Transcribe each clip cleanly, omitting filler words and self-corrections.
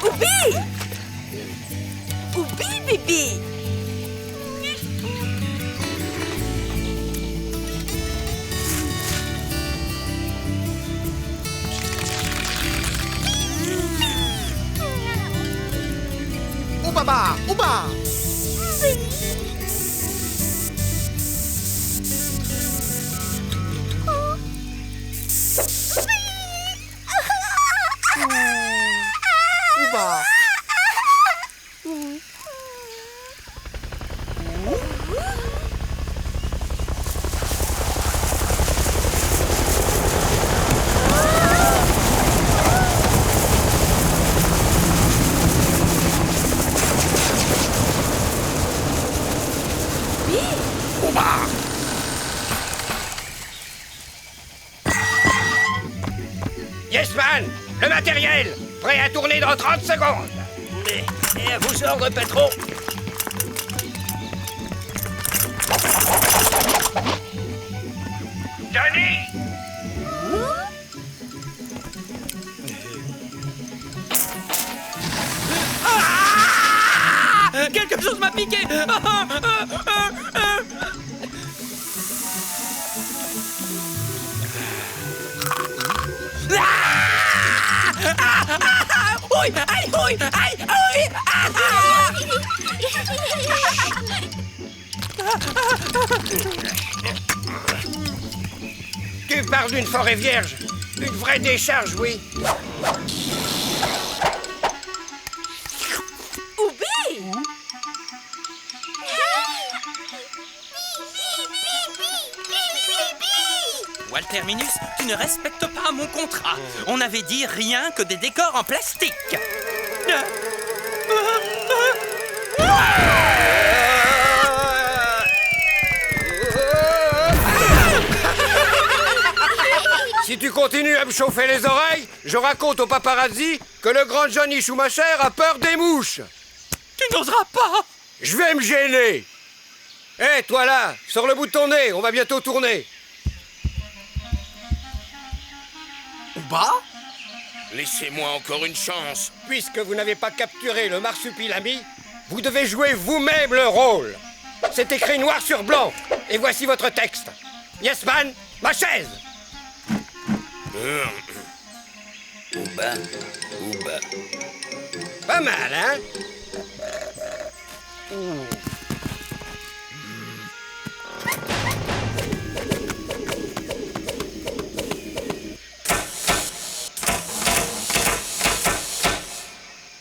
Oubi! Oubi, Bibi! Oubaba! Ouba! Ouba! Ouba! Yes man, le matériel, prêt à tourner dans 30 secondes. Et à vos ordres, patron. Johnny! Quelque chose m'a piqué. Ouille, aïe, ouille, aïe, ouille. Tu parles d'une forêt vierge. Une vraie décharge, oui. Oubi! Walter Minus, tu ne respectes pas mon contrat. On avait dit rien que des décors en plastique. Si tu continues à me chauffer les oreilles, je raconte au paparazzi que le grand Johnny Schumacher a peur des mouches. Tu n'oseras pas. Je vais me gêner. Hé, toi là, sors le bout de ton nez, on va bientôt tourner. Ouba? Laissez-moi encore une chance. Puisque vous n'avez pas capturé le marsupilami, vous devez jouer vous-même le rôle. C'est écrit noir sur blanc. Et voici votre texte. Yes man, ma chaise. Ouba, ouba. Pas mal, hein?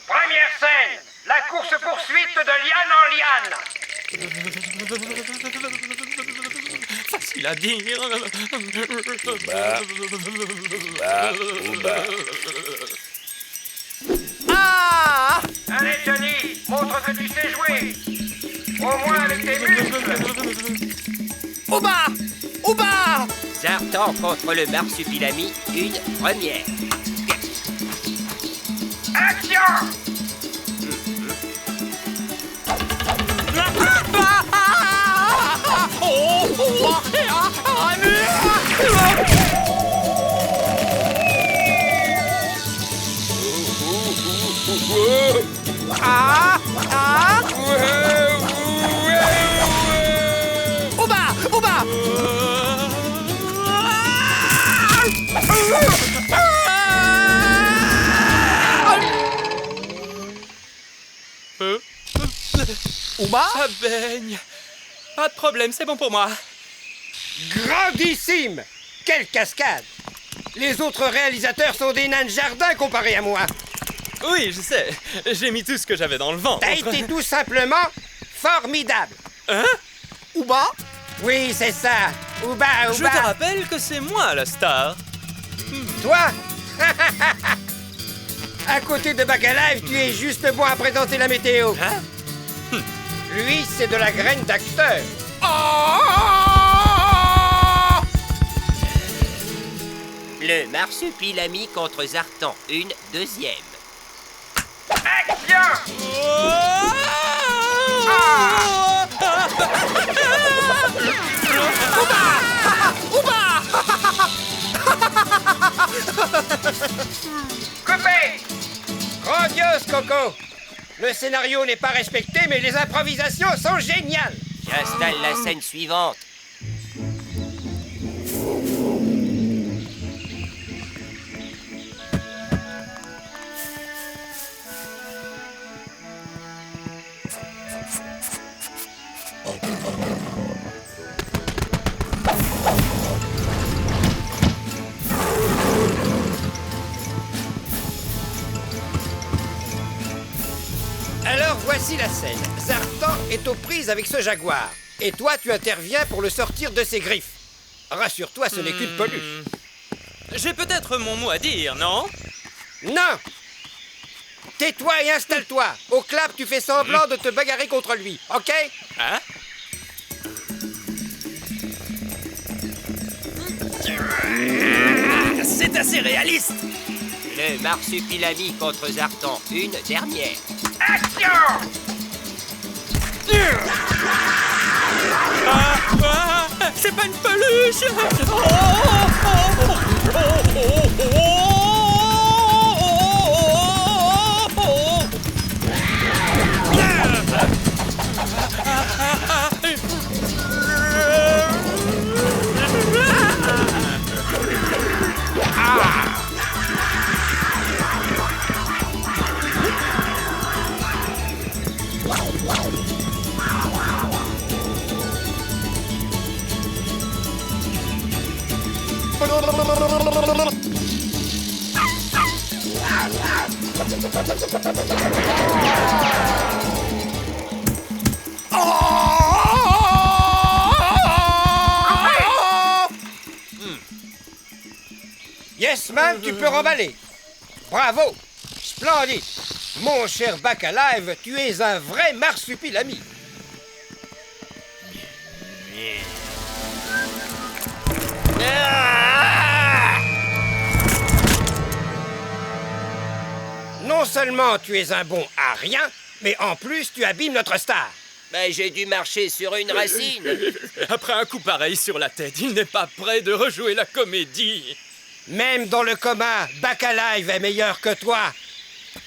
Première scène, la course-poursuite de liane en liane. Facile à dire. Ouba. Ah! Allez Johnny, montre que tu sais jouer. Au moins avec tes muscles. Ouba! Ouba! Zartan contre le marsupilami, une première. Action! Ah! Ah! Ouba! Ouba! Ouba? Ça baigne. Pas de problème, c'est bon pour moi. Grandissime! Quelle cascade! Les autres réalisateurs sont des nains de jardin comparés à moi. Oui, je sais. J'ai mis tout ce que j'avais dans le ventre. T'as été tout simplement formidable. Hein? Ouba? Oui, c'est ça. Ouba, Je te ouba. rappelle que c'est moi la star. Toi? À côté de Bacalive, tu es juste bon à présenter la météo. Hein? Lui, c'est de la graine d'acteur. Le marsupilami contre Zartan, une deuxième. Action! Coupé! Grosse Adios, Coco. Le scénario n'est pas respecté, mais les improvisations sont géniales. J'installe la scène suivante. Alors voici la scène. Zartan est aux prises avec ce jaguar. Et toi, tu interviens pour le sortir de ses griffes. Rassure-toi, ce n'est qu'une peluche. J'ai peut-être mon mot à dire, non? Non! Tais-toi et installe-toi. Au clap, tu fais semblant de te bagarrer contre lui, ok? Hein? C'est assez réaliste. Le marsupilami contre Zartan, une dernière. C'est pas une peluche. Yes, man, tu peux remballer. Bravo. Splendide. Mon cher Bacalive, tu es un vrai marsupilami. Non seulement tu es un bon à rien, mais en plus tu abîmes notre star. Ben, j'ai dû marcher sur une racine. Après un coup pareil sur la tête, il n'est pas prêt de rejouer la comédie. Même dans le coma, Bacalive est meilleur que toi.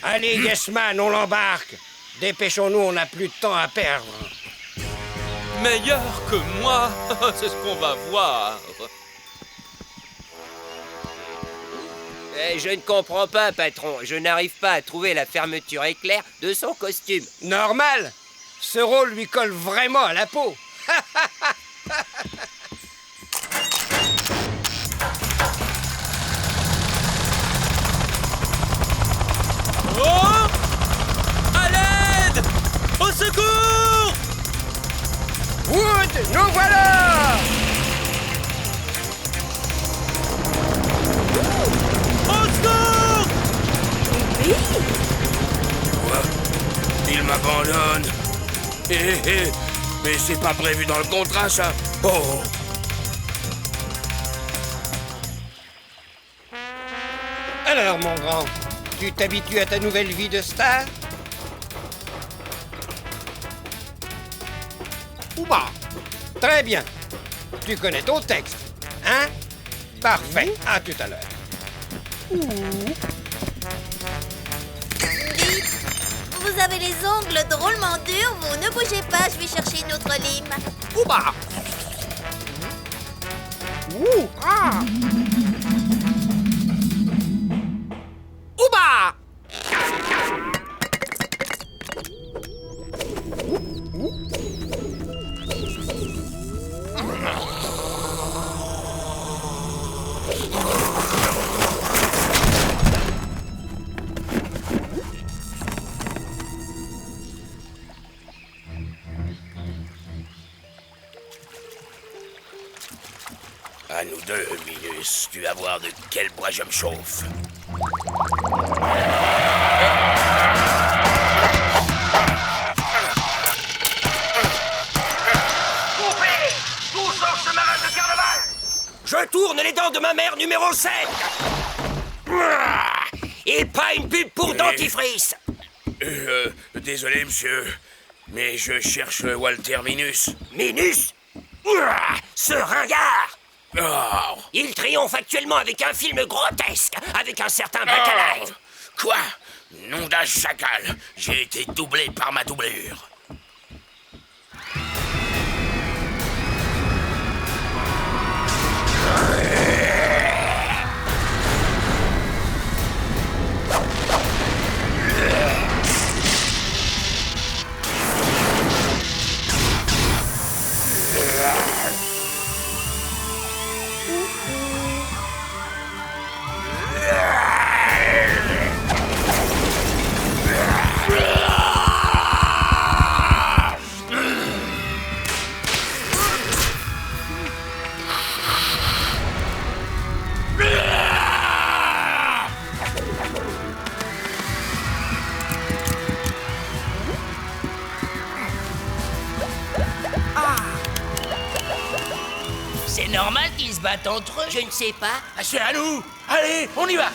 Allez, Yesman, on l'embarque. Dépêchons-nous, on n'a plus de temps à perdre. Meilleur que moi, c'est ce qu'on va voir. Je ne comprends pas, patron. Je n'arrive pas à trouver la fermeture éclair de son costume. Normal. Ce rôle lui colle vraiment à la peau. Oh! À l'aide! Au secours! Wood, nous voilà! Au secours! Quoi? Il m'abandonne. Mais c'est pas prévu dans le contrat, ça. Oh! Alors, mon grand, tu t'habitues à ta nouvelle vie de star? Ou pas? Très bien. Tu connais ton texte, hein? Parfait. À tout à l'heure. Vous avez les ongles drôlement durs, vous ne bougez pas, je vais chercher une autre lime. Ouba. Ouh, ah. Ouba. À nous deux, Minus. Tu vas voir de quel bois je me chauffe. Coupez! D'où sort ce malade de carnaval? Je tourne les dents de ma mère numéro 7. Et pas une pub pour dentifrice. Désolé, monsieur, mais je cherche Walter Minus. Minus? Ce ringard! Oh! Il triomphe actuellement avec un film grotesque, avec un certain Bacalive. Quoi? Nom d'âge, chacal. J'ai été doublé par ma doublure. C'est normal qu'ils se battent entre eux. Je ne sais pas. Ah, c'est à nous. Allez, on y va.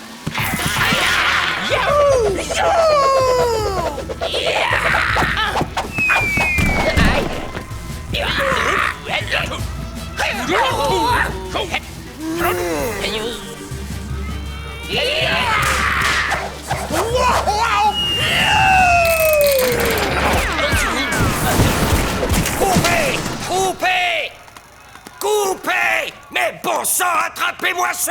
Coupez! Coupez! Coupez! Mais bon sang, attrapez-moi ce...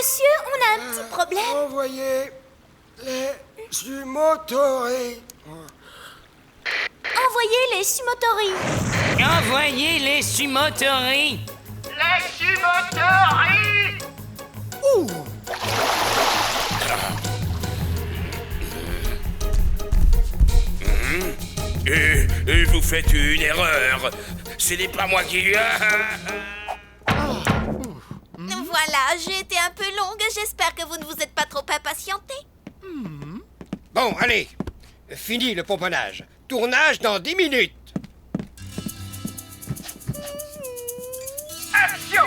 Monsieur, on a un petit problème. Envoyez les sumotori. Envoyez les sumotori. Envoyez les sumotori. Et vous faites une erreur. Ce n'est pas moi qui... Voilà, j'ai été un peu longue. J'espère que vous ne vous êtes pas trop impatienté. Bon, allez. Fini le pomponnage. Tournage dans 10 minutes. Action!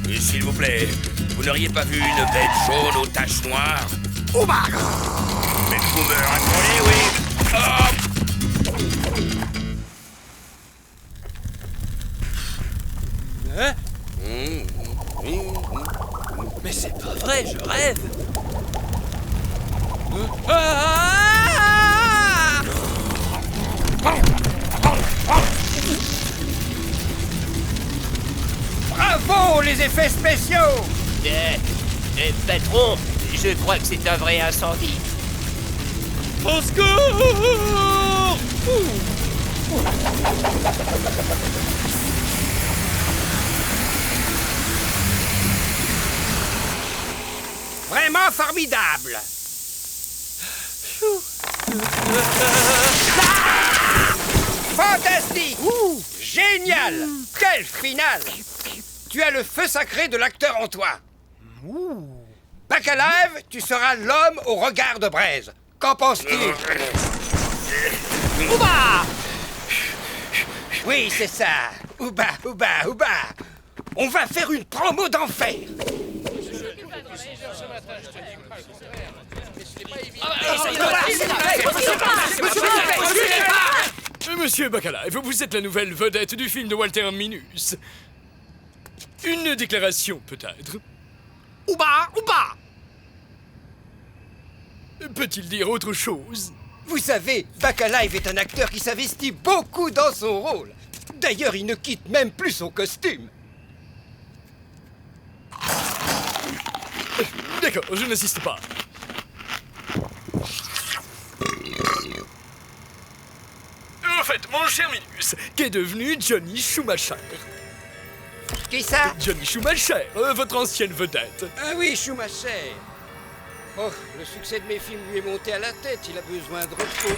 Et s'il vous plaît, vous n'auriez pas vu une bête jaune aux taches noires? Mais vous me racontez, oui. Hein? Mais c'est pas vrai, je rêve. Bravo, les effets spéciaux! Patron, je crois que c'est un vrai incendie. Au secours! Vraiment formidable! Fantastique! Génial! Quel final! Tu as le feu sacré de l'acteur en toi. Bacalive, tu seras l'homme au regard de braise. Qu'en penses-tu? Ouba! Oui, c'est ça. Ouba, ouba, ouba. On va faire une promo d'enfer. Monsieur Bacalive, vous êtes la nouvelle vedette du film de Walter Minus. Une déclaration, peut-être? Ouba, ouba! Peut-il dire autre chose? Vous savez, Bacalive est un acteur qui s'investit beaucoup dans son rôle. D'ailleurs, il ne quitte même plus son costume. D'accord, je n'insiste pas. Au fait, mon cher Minus, qu'est devenu Johnny Schumacher? Qui ça? Johnny Schumacher, votre ancienne vedette. Ah oui, Schumacher. Oh, le succès de mes films lui est monté à la tête. Il a besoin de repos.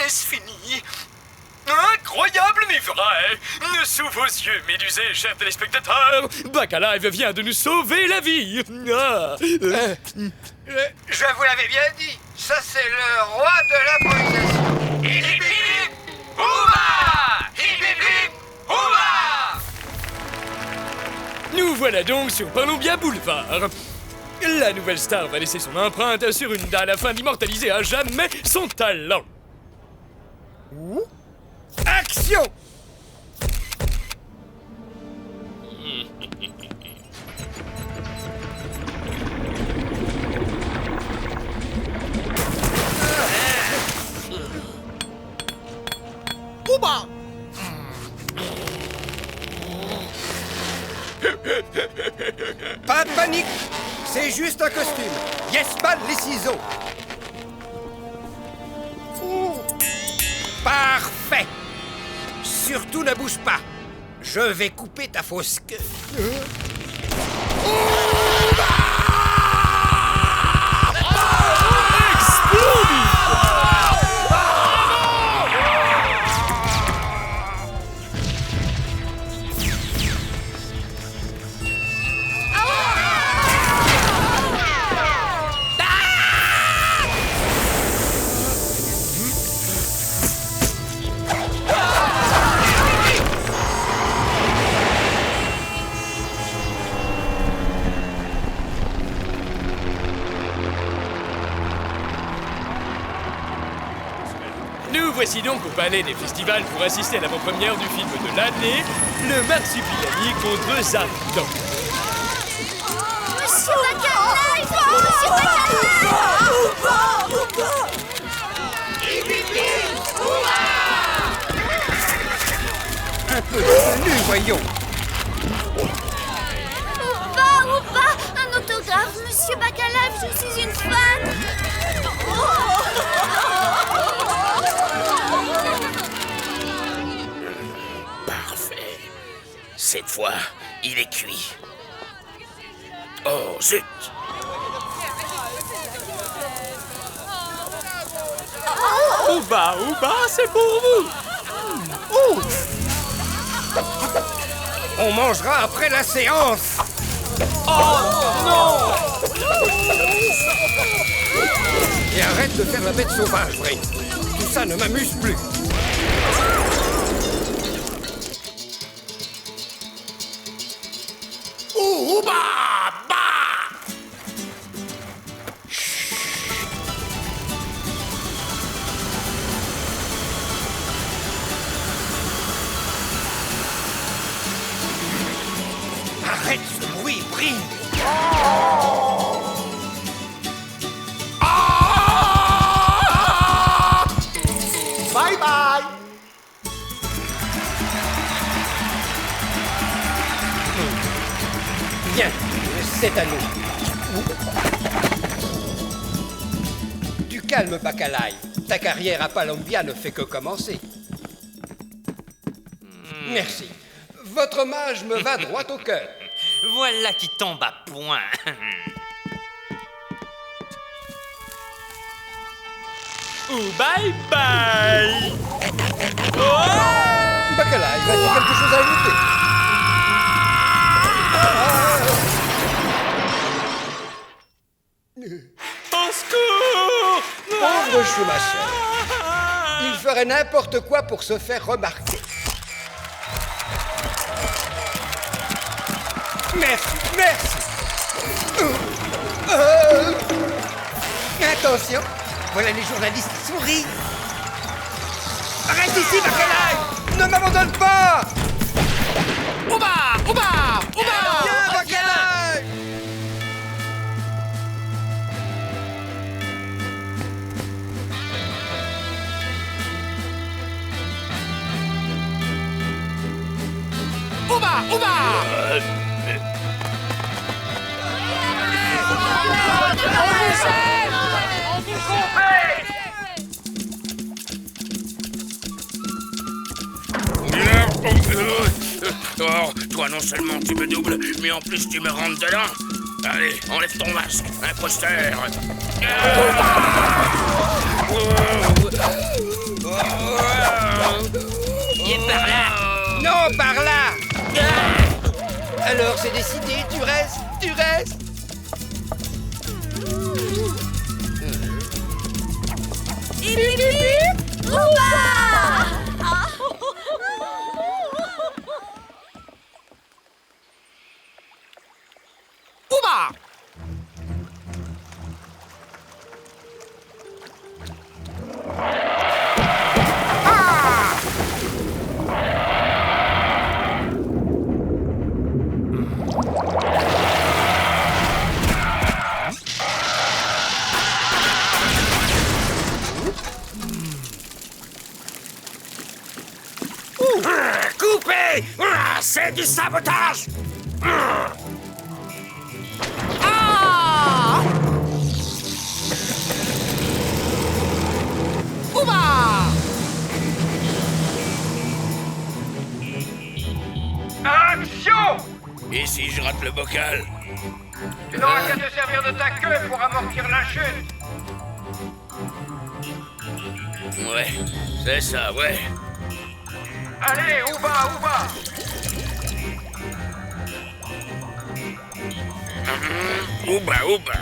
Est-ce fini? Incroyable mais vrai! Sous vos yeux, médusés, chers téléspectateurs, Bacalive vient de nous sauver la vie! Ah. Je vous l'avais bien dit. Ça, c'est le roi de l'improvisation. Hip hip hip! Hurrah! Hip hip hip! Hurrah! Nous voilà donc sur Parlons bien Boulevard. La nouvelle star va laisser son empreinte sur une dalle afin d'immortaliser à jamais son talent. Action! Ouba! Pas de panique. C'est juste un costume. Yes man, les ciseaux. Parfait. Surtout ne bouge pas. Je vais couper ta fausse queue. Nous voici donc au Palais des Festivals pour assister à l'avant-première du film de l'année, Le Marsupilami contre Zardan. Monsieur Bacalive! Monsieur Un peu de tenue, voyons. Ouba! Un autographe, Monsieur Bacalive, je suis une fan! Parfait. Cette fois, il est cuit. Oh, zut! Ouba, c'est pour vous. On mangera après la séance. Et arrête de faire la bête sauvage, Bray. Tout ça ne m'amuse plus. Ouba! Bah! Arrête ce bruit, Bray. Bye bye! Bien, c'est à nous. Du calme, Bacalive. Ta carrière à Palumbia ne fait que commencer. Merci. Votre hommage me va droit au cœur. Voilà qui tombe à point. Bye bye. Bacalive, as-tu quelque chose à ajouter? Au secours. Pauvre Schumacher. Il ferait n'importe quoi pour se faire remarquer. Merci. Attention, voilà les journalistes qui sourient. Arrête ici, Bacalive! Ne m'abandonne pas! Ouba! Viens, Bacalive! Ouba, ouba. Oh, toi non seulement tu me doubles, mais en plus tu me rentres dedans. Allez, enlève ton masque, imposteur. Il est par là. Non, par là. Alors c'est décidé, tu restes, tu restes. Hip hip hip, Ouba! Ouba. Coupé! C'est du sabotage! Ouba. Action! Et si je rate le bocal? Tu n'auras qu'à te servir de ta queue pour amortir la chute. Ouais, c'est ça, ouais. Allez, Ouba, Ouba. Ouba, ouba.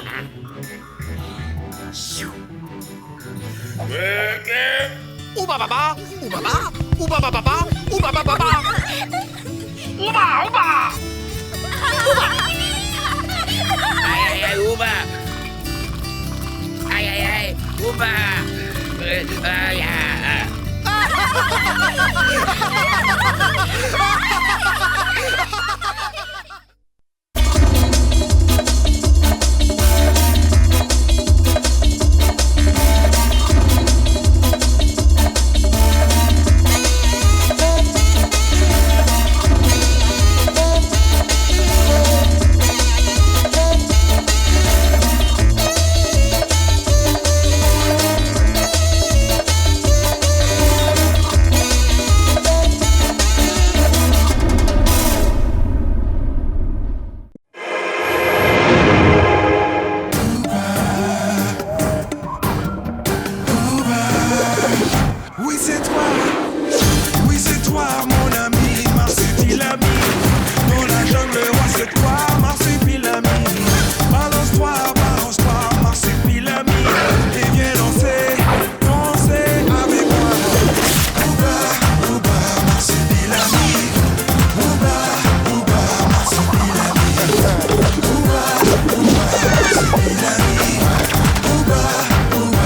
Ouba baba, ouba baba, ouba baba baba, ouba baba baba. Ouba, ouba. Aïe, aïe, aïe, ouba. Aïe, aïe, aïe, ouba. Aïe, aïe. Oui c'est toi mon ami, Marsupilami. Dans la jungle, roi c'est toi, Marsupilami. Balance-toi, Marsupilami. Et viens danser, danser avec moi. Ouba, ouba, Marsupilami. Ouba, ouba, Marsupilami. Ouba, ouba, Marsupilami. Ouba, ouba.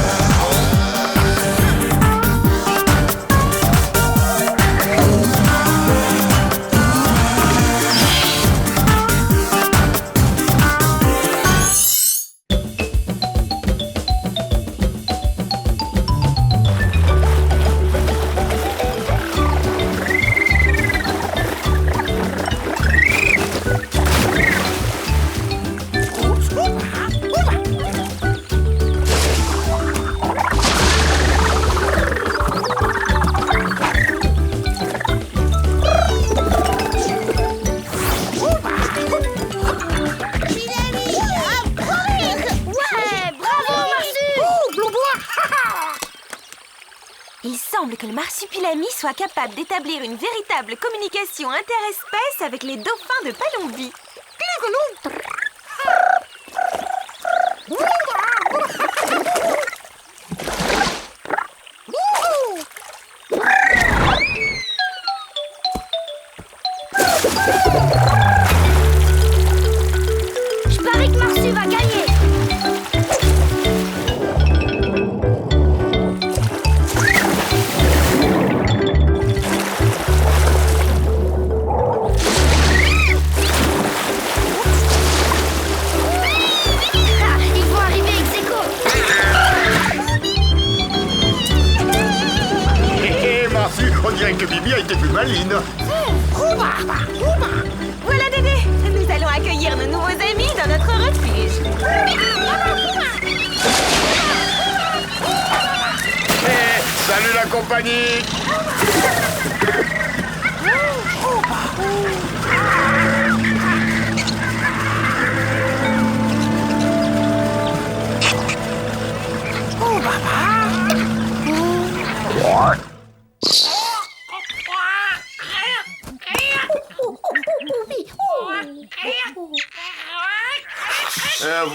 Il semble que le marsupilami soit capable d'établir une véritable communication interespèce avec les dauphins de Palombi. Je parie que Marsu va gagner. Ils vont arriver ex aequo. Marsu, on dirait que Bibi a été plus maline. Voilà, Dédé. Nous allons accueillir nos nouveaux amis dans notre refuge. Salut la compagnie.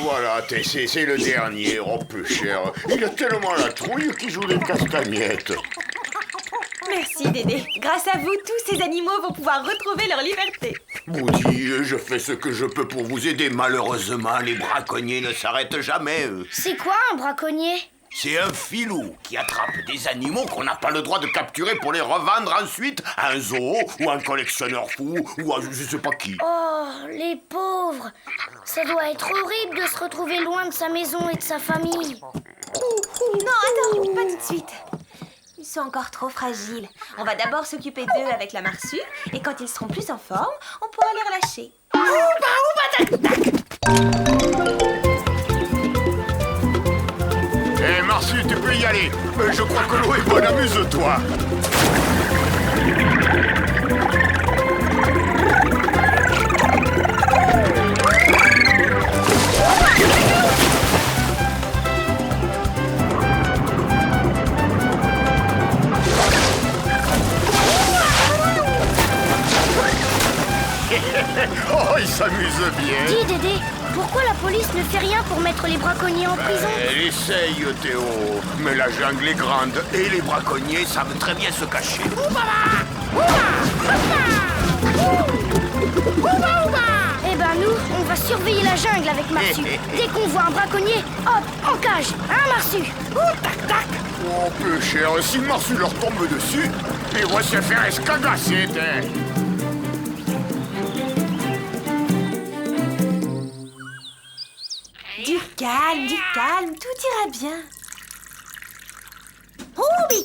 Voilà, c'est le dernier, oh peu cher. Il a tellement la trouille qu'il joue des castagnettes. Merci, Dédé. Grâce à vous, tous ces animaux vont pouvoir retrouver leur liberté. Boudy, je fais ce que je peux pour vous aider. Malheureusement, les braconniers ne s'arrêtent jamais, eux. C'est quoi un braconnier? C'est un filou qui attrape des animaux qu'on n'a pas le droit de capturer pour les revendre ensuite à un zoo ou à un collectionneur fou ou à je sais pas qui. Oh, les pauvres! Ça doit être horrible de se retrouver loin de sa maison et de sa famille. Non, attends, pas tout de suite. Ils sont encore trop fragiles. On va d'abord s'occuper d'eux avec la marsue, et quand ils seront plus en forme, on pourra les relâcher. Hé, Marsu, tu peux y aller. Je crois que l'eau est bonne, amuse-toi. Oh, il s'amuse bien. Dis, Dédé, pourquoi la police ne fait rien pour mettre les braconniers en prison? Elle essaye, Théo. Mais la jungle est grande et les braconniers savent très bien se cacher. Eh ben nous, on va surveiller la jungle avec Marsu. Dès qu'on voit un braconnier, hop, en cage, hein Marsu? Oh, peu cher, si Marsu leur tombe dessus, ils vont se faire escagasser, t'es. Du calme, tout ira bien. Roubi!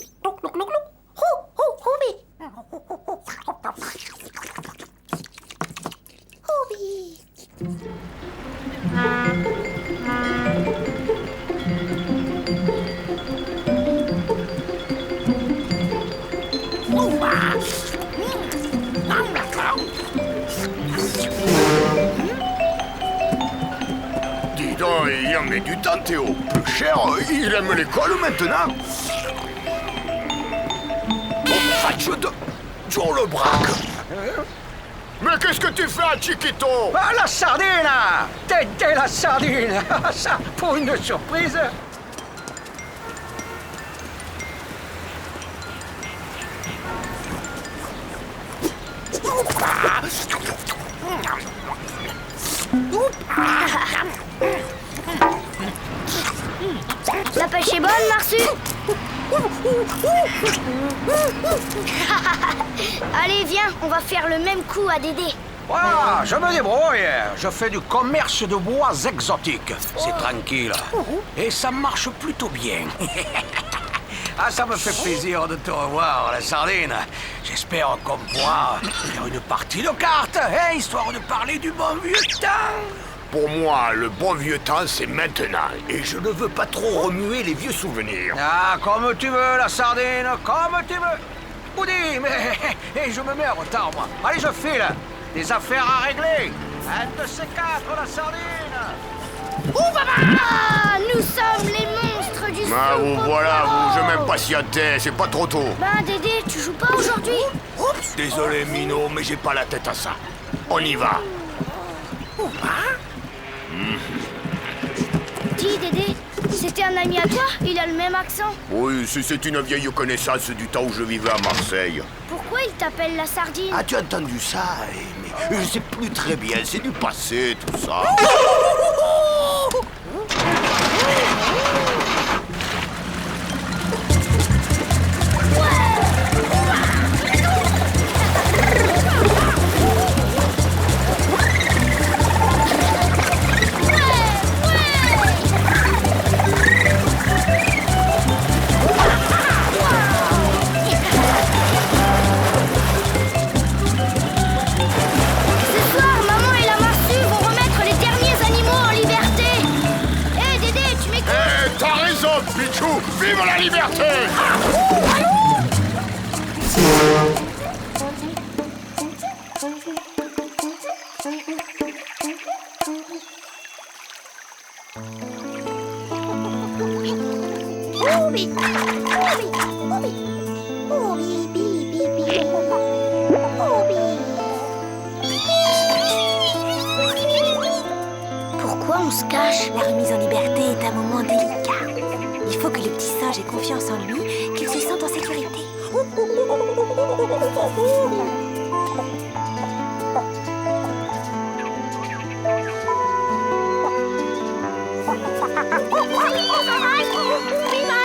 Dis donc, il en met du temps, Théo. Peu cher, il aime l'école maintenant. Oh, tu le braque. Mais qu'est-ce que tu fais à Chiquito? Ah, la sardine! Tété la sardine! Ça, pour une surprise! La pêche est bonne, Marsu? Allez, viens, on va faire le même coup à Dédé. Voilà, je me débrouille. Je fais du commerce de bois exotiques. C'est tranquille. Et ça marche plutôt bien. Ah, ça me fait plaisir de te revoir, la sardine. J'espère qu'on pourra faire une partie de cartes, hein, histoire de parler du bon vieux temps. Pour moi, le bon vieux temps, c'est maintenant. Et je ne veux pas trop remuer les vieux souvenirs. Ah, comme tu veux, la sardine, comme tu veux. Boudy, mais je me mets en retard, moi. Allez, je file. Des affaires à régler. Un de ces quatre, la sardine. Ah, nous sommes les monstres du Ah, vous Super voilà, Bowl. je m'impatientais, c'est pas trop tôt. Ben, Dédé, tu joues pas aujourd'hui? Oups, désolé, Minot, mais j'ai pas la tête à ça. On y va. Dis, Dédé, c'était un ami à toi? Il a le même accent. Oui, c'est une vieille connaissance du temps où je vivais à Marseille. Pourquoi il t'appelle la sardine? As-tu entendu ça? Mais je sais plus très bien, c'est du passé, tout ça. Vive la liberté! Pourquoi on se cache? La remise en liberté est un moment délicat. Il faut que le petit singe ait confiance en lui, qu'il se sente en sécurité.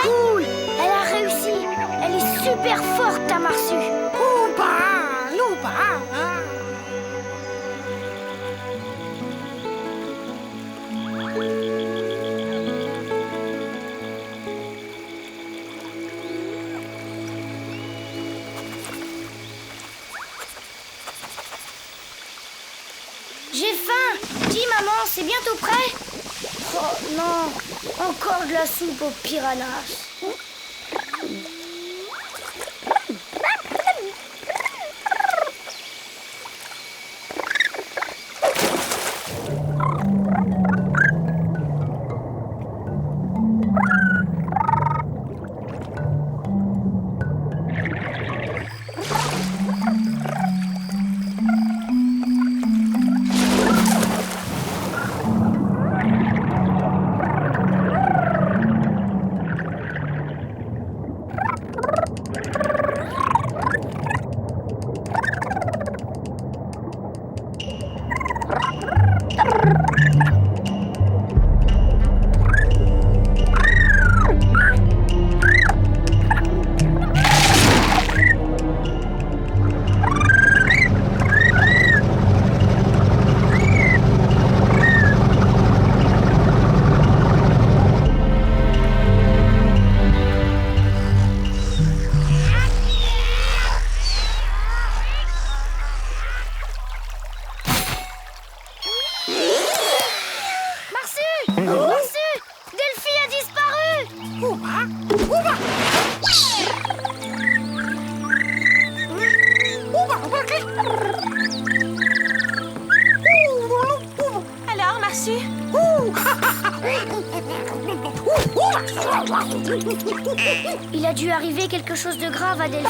Cool! Elle a réussi! Elle est super forte, ta Marsu! J'ai faim! Dis maman, c'est bientôt prêt? Oh non! Encore de la soupe aux piranhas! Alors, Marsu? Il a dû arriver quelque chose de grave à Delphine.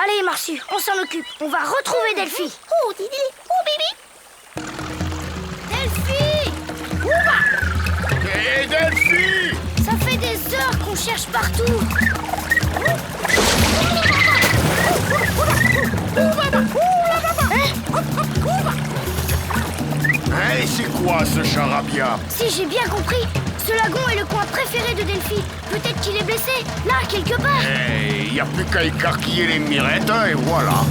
Allez, Marsu, on s'en occupe. On va retrouver Delphine. Delphine! Et Delphine! Ça fait des heures qu'on cherche partout. Hein, c'est quoi ce charabia? Si j'ai bien compris, ce lagon est le coin préféré de Delphine. Peut-être qu'il est blessé, là, quelque part. Il n'y a plus qu'à écarquiller les mirettes et voilà.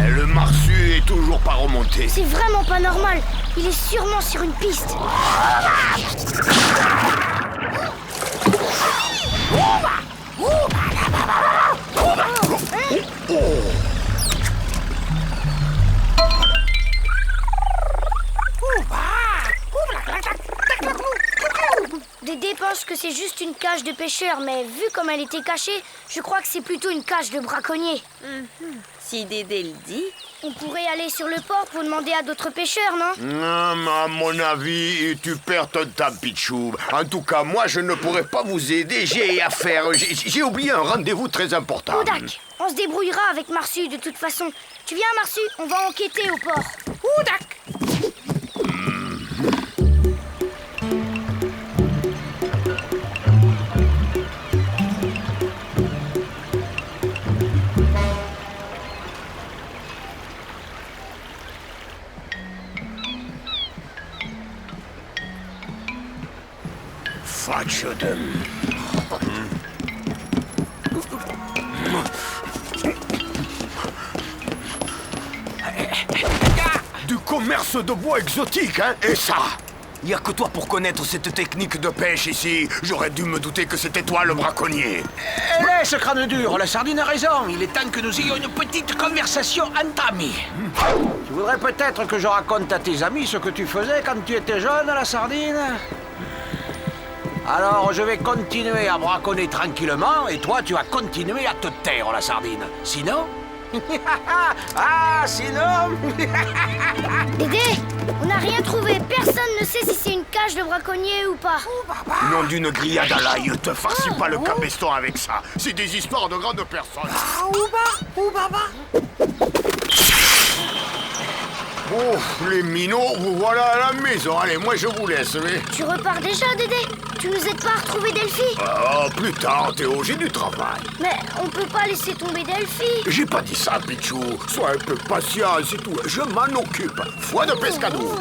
Le Marsu est toujours pas remonté. C'est vraiment pas normal. Il est sûrement sur une piste. Dédé pense que c'est juste une cage de pêcheur, mais vu comme elle était cachée, je crois que c'est plutôt une cage de braconnier. Si Dédé le dit. On pourrait aller sur le port pour demander à d'autres pêcheurs, non? Non, mais à mon avis, tu perds ton temps, Pichou. En tout cas, moi, je ne pourrais pas vous aider. J'ai affaire. J'ai oublié un rendez-vous très important. Oudak, on se débrouillera avec Marsu de toute façon. Tu viens, Marsu? On va enquêter au port. Oudak! pêche de... Du commerce de bois exotique, hein? Et ça? Y a que toi pour connaître cette technique de pêche ici. J'aurais dû me douter que c'était toi le braconnier. Laisse, crâne dur, la sardine a raison. Il est temps que nous ayons une petite conversation entre amis. Tu voudrais peut-être que je raconte à tes amis ce que tu faisais quand tu étais jeune, la sardine? Alors, je vais continuer à braconner tranquillement, et toi, tu vas continuer à te taire, la sardine. Sinon... ah, sinon... Dédé, on n'a rien trouvé. Personne ne sait si c'est une cage de braconnier ou pas. Nom d'une grillade à l'ail, te farcis pas le cabeston avec ça. C'est des histoires de grandes personnes. Oh, les minots, vous voilà à la maison. Allez, moi je vous laisse, mais... Tu repars déjà, Dédé? Tu nous aides pas à retrouver Delphi? Oh, plus tard, Théo, j'ai du travail. Mais on peut pas laisser tomber Delphi. J'ai pas dit ça, Pichou. Sois un peu patient, c'est tout. Je m'en occupe. Foi de pescado.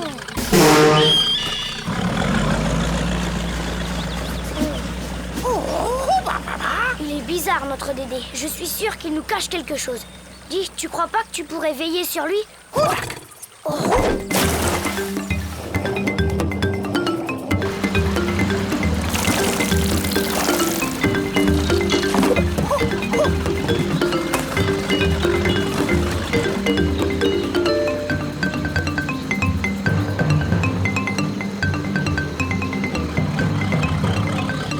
Il est bizarre, notre Dédé. Je suis sûre qu'il nous cache quelque chose. Dis, tu crois pas que tu pourrais veiller sur lui?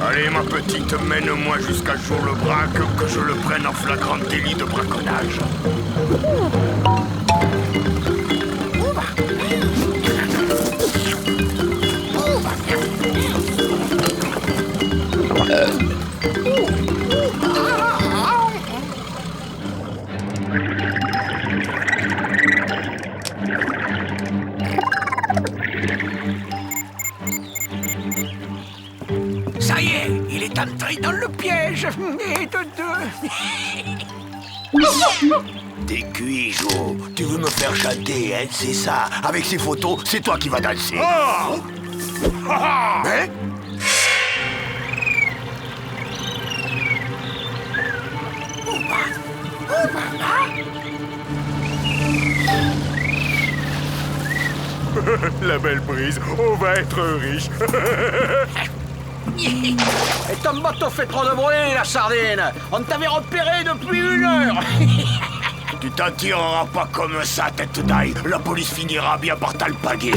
Allez, ma petite, mène-moi jusqu'à Jour-le-Brac, que je le prenne en flagrant délit de braconnage. Ça y est, il est entré dans le piège. Et de deux. T'es cuit, Jo. Tu veux me faire chanter, hein, c'est ça. Avec ces photos, c'est toi qui vas danser. Hein? La belle brise, on va être riche. Et ton bateau fait trop de bruit, la sardine. On t'avait repéré depuis 1 heure. Tu t'en tireras pas comme ça, tête d'ail. La police finira bien par t'alpaguer.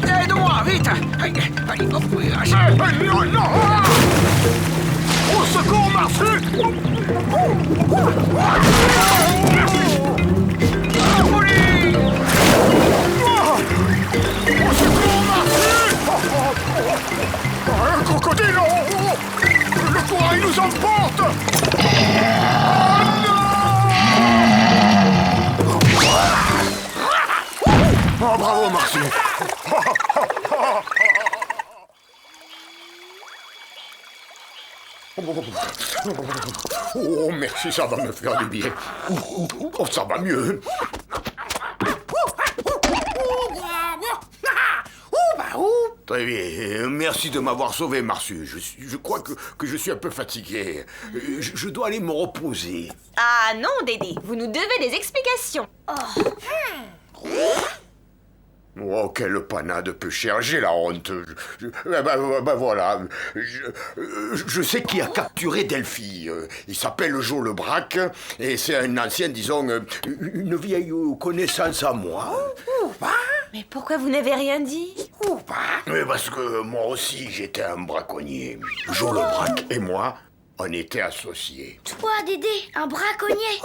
Aide-moi, vite. Non, non! Au secours, Marcel! La police! Au secours, Marcel! Un crocodile! Le courant, il nous emporte! Oh, bravo, Marcel! Oh, merci, ça va me faire du bien. Oh, ça va mieux. Très bien. Merci de m'avoir sauvé, Marsu. Je crois que je suis un peu fatigué. Je dois aller me reposer. Ah non, Dédé, vous nous devez des explications. Oh, quelle panade peu chère, j'ai la honte. Voilà. Je sais qui a capturé Delphi. Il s'appelle Jo-le-Brac et c'est un ancien, disons, une vieille connaissance à moi. Mais pourquoi vous n'avez rien dit? Mais parce que moi aussi, j'étais un braconnier. Jo-le-Brac et moi, on était associés. Toi, Dédé, un braconnier?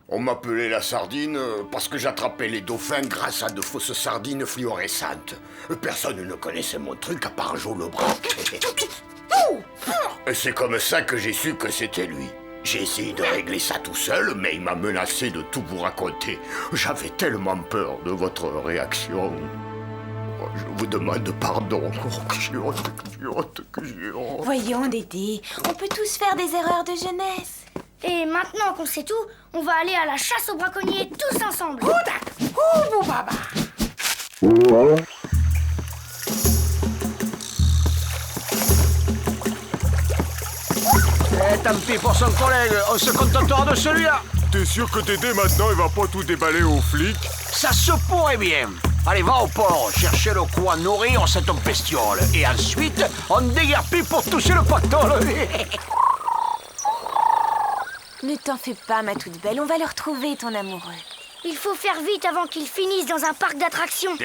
On m'appelait la sardine parce que j'attrapais les dauphins grâce à de fausses sardines fluorescentes. Personne ne connaissait mon truc à part Jo-le-Brac. Et c'est comme ça que j'ai su que c'était lui. J'ai essayé de régler ça tout seul, mais il m'a menacé de tout vous raconter. J'avais tellement peur de votre réaction. Je vous demande pardon. Oh, que j'ai honte, que j'ai honte, que j'ai honte. Voyons, Dédé, on peut tous faire des erreurs de jeunesse. Et maintenant qu'on sait tout, on va aller à la chasse aux braconniers tous ensemble. Eh, tant pis pour son collègue, on se contentera de celui-là. T'es sûr que Dédé maintenant il va pas tout déballer aux flics? Ça se pourrait bien. Allez, va au port, chercher le quoi nourrir cette bestiole. Et ensuite, on déguerpit pour toucher le pactole. Ne t'en fais pas, ma toute belle, on va le retrouver, ton amoureux. Il faut faire vite avant qu'il finisse dans un parc d'attractions.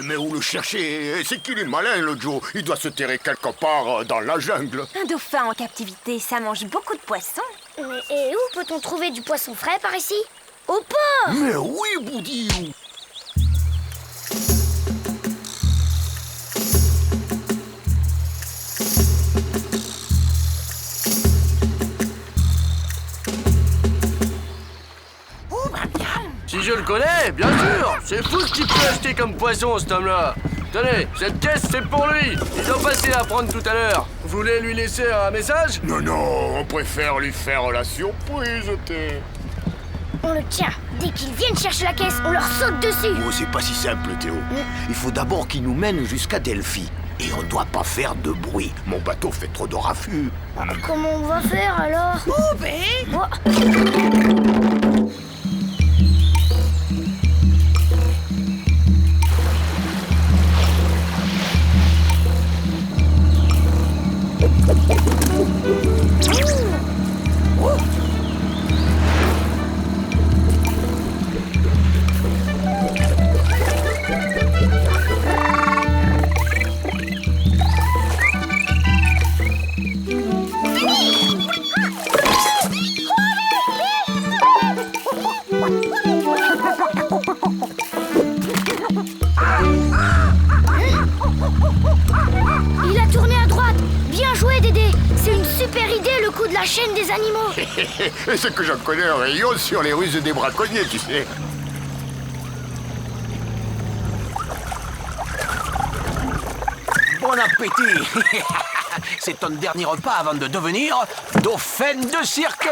Mais où le chercher? C'est qu'il est malin, le Joe. Il doit se terrer quelque part dans la jungle. Un dauphin en captivité, ça mange beaucoup de poissons. Et où peut-on trouver du poisson frais par ici? Au port! Mais oui, Boudi. Si je le connais, bien sûr. C'est fou ce qu'il peut acheter comme poisson, cet homme-là. Tenez, cette caisse, c'est pour lui. Il doit passer à prendre tout à l'heure. Vous voulez lui laisser un message? Non, on préfère lui faire la surprise, t'es. On le tient. Dès qu'ils viennent chercher la caisse, on leur saute dessus. Oh, c'est pas si simple, Théo. Il faut d'abord qu'il nous mène jusqu'à Delphi. Et on doit pas faire de bruit. Mon bateau fait trop de raffus. Comment on va faire alors? Il a tourné à droite. Bien joué, Dédé. C'est une super idée, le coup de la chaîne des animaux. Et c'est que j'en connais un rayon sur les ruses des braconniers, tu sais. Bon appétit. C'est ton dernier repas avant de devenir dauphin de cirque.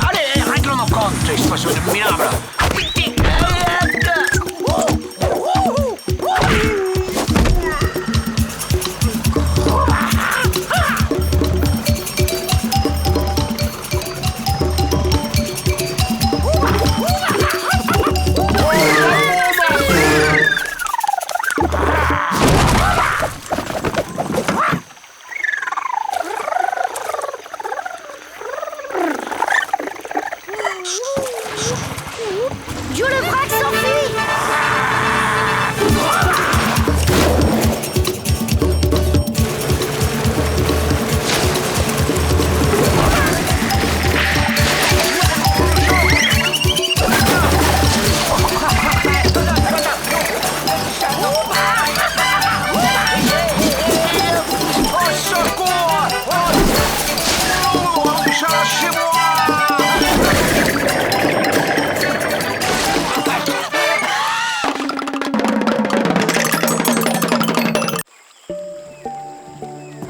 Allez, règle nos comptes, espèce de minable. Joe le Braque s'enfuit.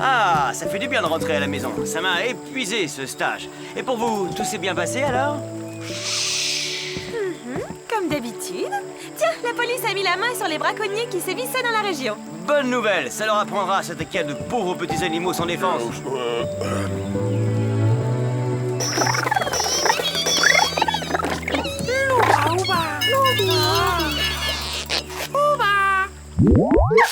Ah, ça fait du bien de rentrer à la maison. Ça m'a épuisé, ce stage. Et pour vous, tout s'est bien passé, alors? Comme d'habitude. Tiens, la police a mis la main sur les braconniers qui sévissaient dans la région. Bonne nouvelle, ça leur apprendra cette qu'il y a de pauvres petits animaux sans défense. Ouba.